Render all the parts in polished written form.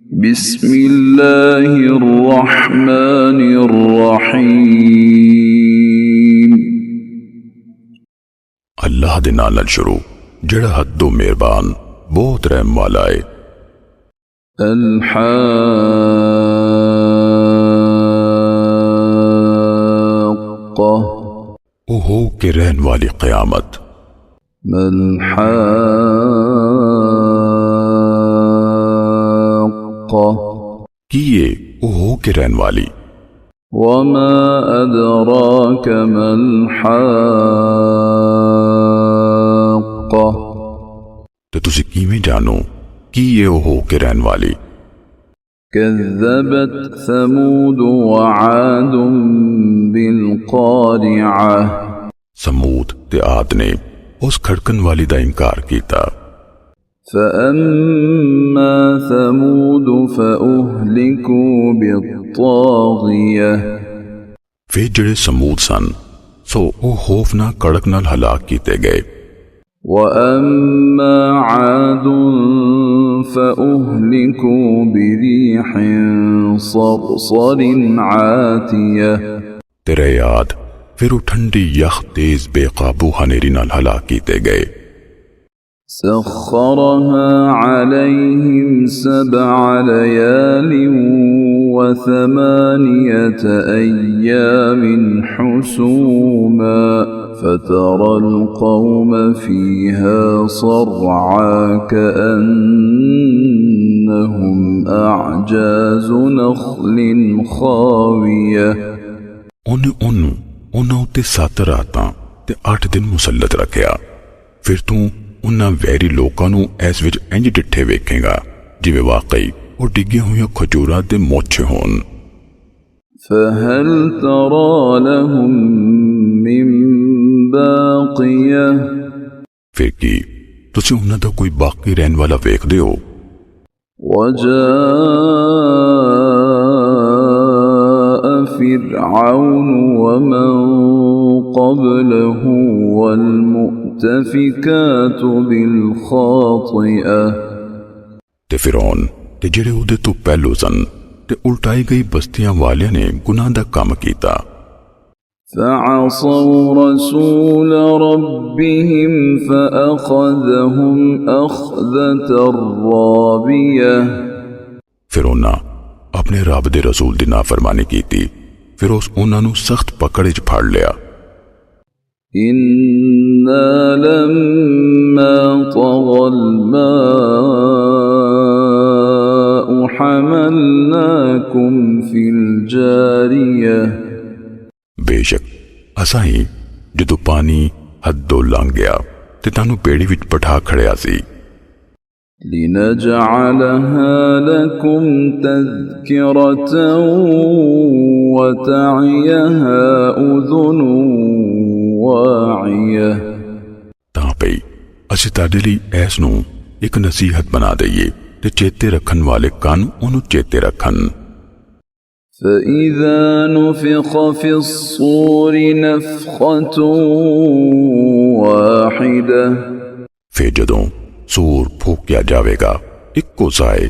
बिस्मिल्लाहिर्रहमानिर्रहीम। अल्लाह दे नाल शुरू जेड़ा हद्दो मेहरबान बहुत रहम वाला है। अल-हाक़्क़ा ओ हो के रहन वाली क़यामत। मल-हाक़्क़ा किए ओ हो के रहन वाली। वमा अदराक मल-हाक़्क़ा तो तुसी किवें जानो कि ये ओ हो के रहन वाली। कज़्ज़बत समूद वआद बिल-क़ारिअह समूद ते आद ने उस खड़कन वाली दा इनकार कीता। फ़अम्मा समूद फ़अहलिकू बित्ताग़ियह वे जड़े समूद सन सो ओ खौफनाक कड़क नाल हलाक कीते गए। वअम्मा आद फ़अहलिकू बिरीहिन सरसरिन आतियह तेरे याद फिर वो ठंडी यख तेज बेकाबू हनेरी नाल हलाक कीते गए। सख्खरहा अलैहिम सबअ लयालिन व थमानियत अय्यामिन हुसूमा फतरल कौम फीहा सर्आ कअन्नहुम अअजाज़ु नख़्लिन खावियह उन्हां उत्ते 7 रातां ते 8 दिन मुसल्लत रखिया। फिर तू उन्हां वैरी लोकां नूं ऐस विच इंज डिठे वेखेगा जिवें वाकई वो डिग्गियां हुई खजूरां दे मोछे होन। फहल तरा लहुम मिन बाक़ियह फिर की तुसी उन्हां दा कोई बाकी रहन वाला वेखदे हो। वजाअ फ़िरऔन वमन क़ब्लहु वल्मुअ्तफ़िकातु बिलख़ातिअह ते फिरौन ते जेड़े उहदे तो पहलो सन ते उल्टाई गई बस्तियां वालियां ने गुनाह दा काम कीता। फ़असौ रसूल रब्बिहिम फ़अख़ज़हुम अख़ज़तन राबियह फिर उन्हां अपने रब दे रसूल दी नाफरमानी कीती। फिर उस उन्हां नूं सख्त पकड़ च फड़ लिया। इन्ना लम्मा तग़ल माउ हमलनाकुम फिल जारियह बेशक असां ही जदों पानी हदों लंघ गया ते तानू पेड़ी विच पठा खड़िया सी। लिनजअलहा लकुम तज़किरतन व तअयहा उज़ुनुन वाइयह तां पई असीं ताडे लई ऐस नूं एक नसीहत बना दईए ते चेते रखन वाले कान उन्हूं चेते रखन। فإذا نفخ في الصور نفخة واحدة फिर जदों सूर फूकिया जावेगा इक्को साए।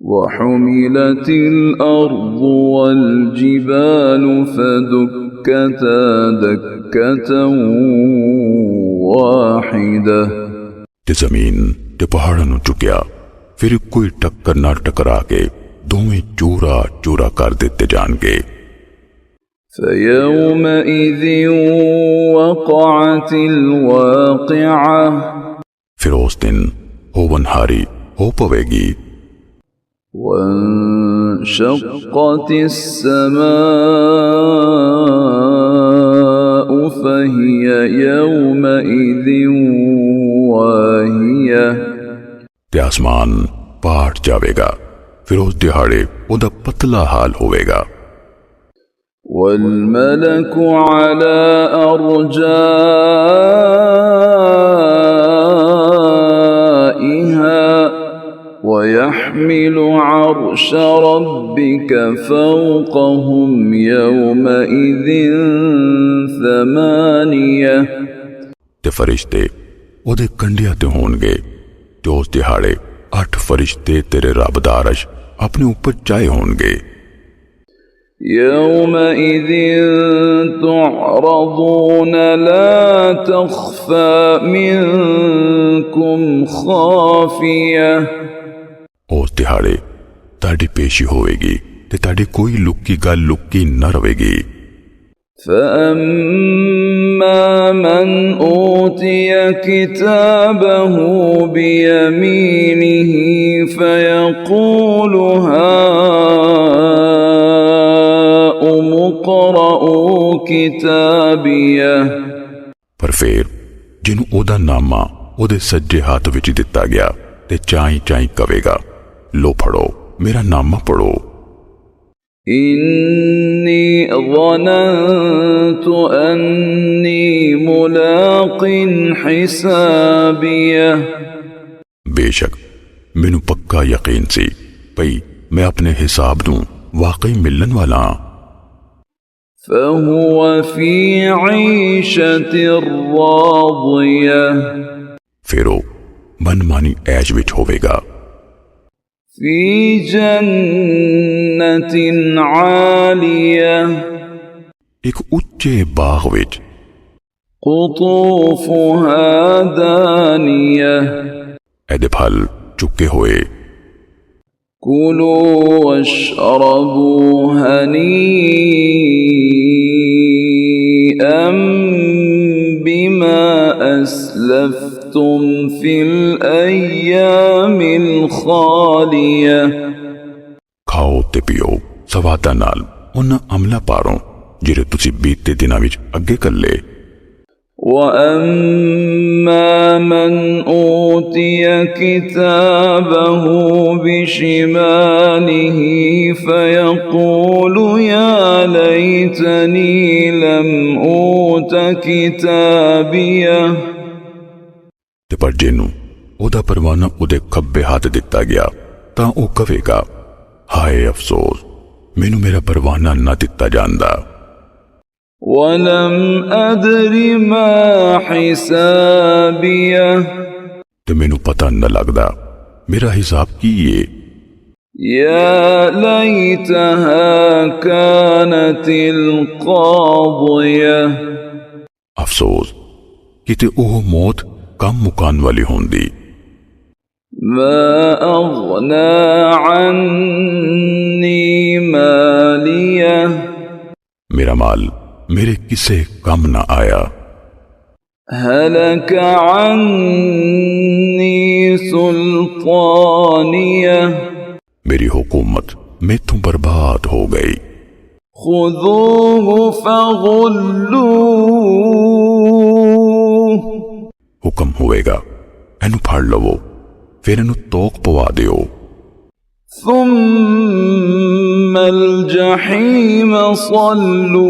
وحملت الأرض والجبال فدكتا دكة واحدة ते जमीन ते पहाड़ां नूं चुकिया फिर कोई टक्कर नाल टकरा के दोवें चूरा चूरा कर दिते जाणगे। فيومئذ وقعت الواقعة फिर उस दिन होवनहारी हो पवेगी। وانشقت السماء فهي يومئذ واهية ते आसमान पाट जावेगा फिर उस दिहाड़े उदा पतला हाल होवेगा। والملك على أرجائها ويحمل عرش ربك فوقهم يومئذ ثمانية ते फरिश्ते उहदे कंडियां ते होणगे ते उस दिहाड़े 8 फरिश्ते तेरे रबदार अर्श अपने ऊपर चाहे होंगे। यौमइज़ तुअरज़ून ला तख़फ़ा मिनकुम ख़ाफ़िया। उस दिहाड़े ताड़ी पेशी होएगी ते ताड़ी कोई लुक्की गल लुक्की न रवेगी। फ़अम्मा मन ऊतिय किताबहु बियमीनिही फ़यक़ूलु हाउम इक़रऊ किताबियह। पर फिर जिन्हों ओदा नामा ओदे सज्जे हाथ विच दिता गया ते चाई चाई कवेगा, लो पढ़ो मेरा नामा पढ़ो। इन्नी ज़नन्तु अन्नी मुलाक़िन हिसाबियह। बेशक मैनू पक्का यकीन सी भई मैं अपने हिसाब नूं वाकई मिलन वाला। फ़हुव फ़ी ईशतिर राज़ियह। फिर वो मनमानी ऐश विच होवेगा। फ़ी जन्नतिन आलियह। एक उच्चे बाग विच। क़ुतूफ़ुहा दानियह। ऐदे फल चुके हुए। कुलू वश्रबू हनीअम बिमा अस्लफ्तुम फिल अय्यामिल खालियह। खाओ ते पियो सवादा नाल उन्हां अमला पारों जिहड़े तुसी बीते दिनां विच अगे कल्ले। वअम्मा मन ऊतिय किताबहु बिशिमालिही फ़यक़ूलु या लैतनी लम ऊत किताबियह। ते पर जिन्नू ओदा परवाना उदे खब्बे हाथ दिता गया तां ओ कवेगा, हाय अफसोस मैनू मेरा परवाना ना दिता जांदा। वलम अदरि मा हिसाबियह। ते मैनू पता न लगदा मेरा हिसाब की है। या लैतहा कानतिल क़ाज़ियह। अफसोस किते ओह मौत कम मुकान वाली होंदी। मा अग़ना अन्नी मालियह। मेरा माल मेरे किसे कम ना आया। हलक अन्नी सुल्तानियह। मेरी हुकूमत मैथों बर्बाद हो गई। खुज़ूहु फ़ग़ुल्लूह। हुक्म होएगा एनू फड़ लवो फिर एनू तोक पवा दियो। सुम्मल जहीम सल्लूह।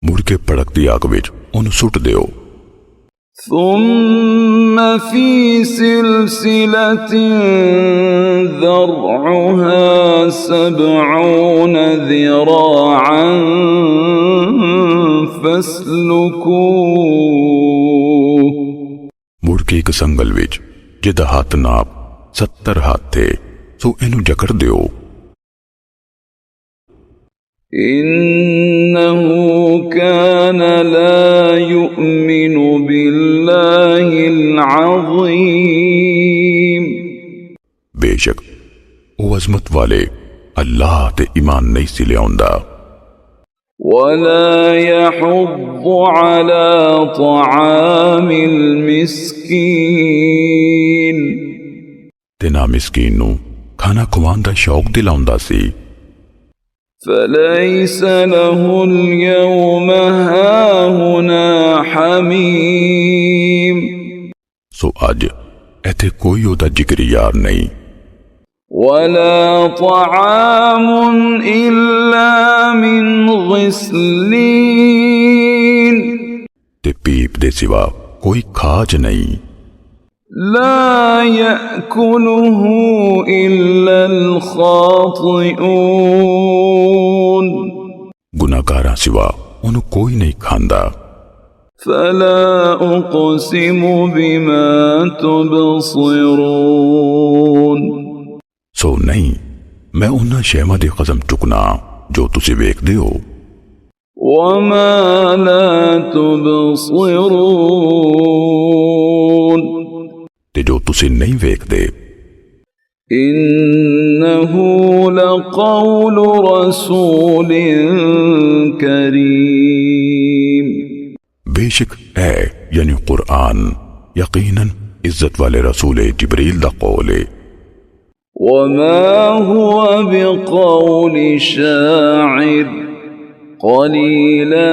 मुड़ के भड़कती आग विच ओनू सुट दियो। सुम्म फ़ी सिलसिलतिन ज़रअहा सबऊन ज़िराअन फस्लुकूह। मुड़ के एक संगल विच जिदा हाथ नाप 70 हाथ थे, सो एनू जकड़ दियो। इन्नहु कान ला युमिनु बिल्लाहिल अज़ीम। बेशक वो अजमत वाले अल्लाह ते ईमान नहीं सी लियाउंदा। वला यहुद्दु अला तआमिल मिस्कीन। ते ना मिस्कीन नू खाना खुवान दा शौक दिलाउंदा सी। फलैस लहुल यौम हाहुना हमीम। सो अज एथे कोई ओदा जिक्री यार नहीं। वला तआमुन इल्ला मिन ग़िस्लीन। ते पीप दे सिवा कोई खाज नहीं। ला यअकुलुहु इल्लल ख़ातिऊन। गुनाहगारां सिवा ओनू कोई नहीं खांदा। فلا أقسم بما تبصرون सो नहीं, मैं उन्हां शैवां दी कसम चुकना जो तुसी वेखदे हो وما لا تبصرون ते जो तुसी नहीं वेखदे। إنه لقول رسول كريم बेशक है यानी कुरान यकीनन इज्जत वाले रसूल जिब्रील दा कौल है। وما هو بقول شاعر قليلا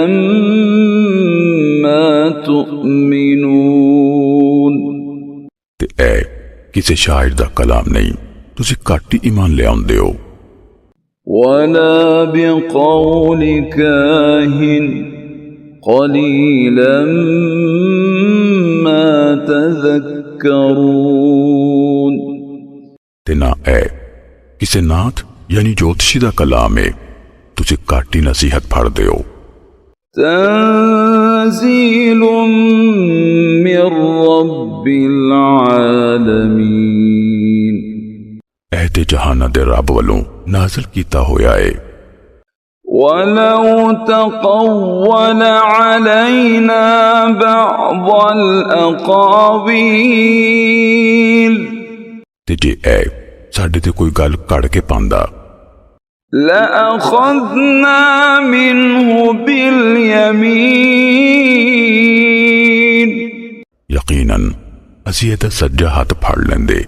ما تؤمنون ते ऐ किसी शायर दा कलाम नहीं, तुसी घट ही ईमान ले आउंदे हो। ولا بقول كاهن قليلا ما تذكرون ते ना ऐ किसी नाथ यानी ज्योतिषी दा कलाम है, तुसी घट ही नसीहत फड़दे हो। تنزيل من رب العالمين ऐते जहाना दे रब वालों नाज़िल कीता होया है। ولو تقول علينا بعض الأقاويل ते जे ऐ साडे ते कोई गल कड़ के पांदा لأخذنا منه باليمين यकीनन असी एदा सज्जा हाथ फड़ लेंदे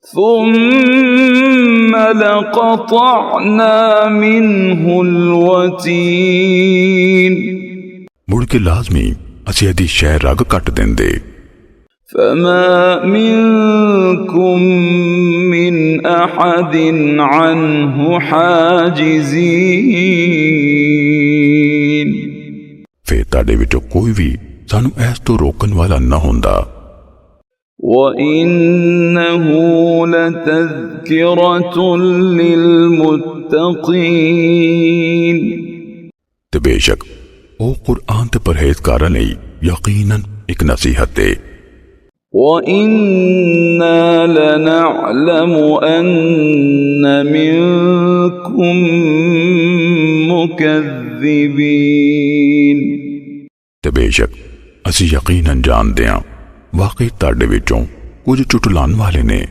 ثم لقطعنا منه الوتين मुड़ के लाजमी असी एदी शह रग कट देंदे। فما منكم من أحد عنه حاجزين फिर ताडे विचों कोई भी सानू ऐस तो रोकन वाला न होंदा। وإنه لتذكرة للمتقين ते बेशक ओ कुरान ते परहेजगारां लई यकीनन एक नसीहत है। وإنا لنعلم أن منكم مكذبين ते बेशक असी यकीनन जानदे हां वाकई ताडे विचों कुछ चुटलान वाले ने।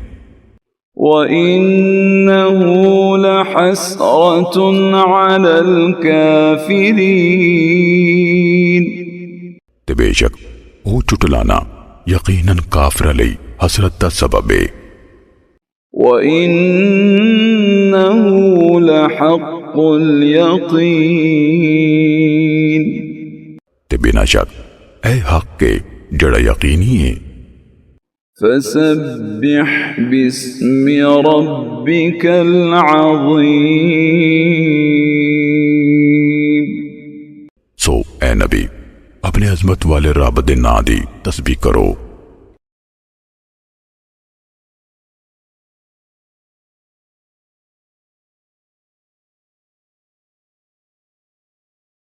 وإنه لحسرة على الكافرين ते बेशक ओ चुटलाना यकीनन काफिरां लई हसरत दा सबब है। وإنه لحق اليقين ते बिना शक ऐ हक के जड़ा यकीनी है। فسبح باسم ربك العظيم सो ए नबी अपने अजमत वाले रब दे नां दी तस्बीह करो।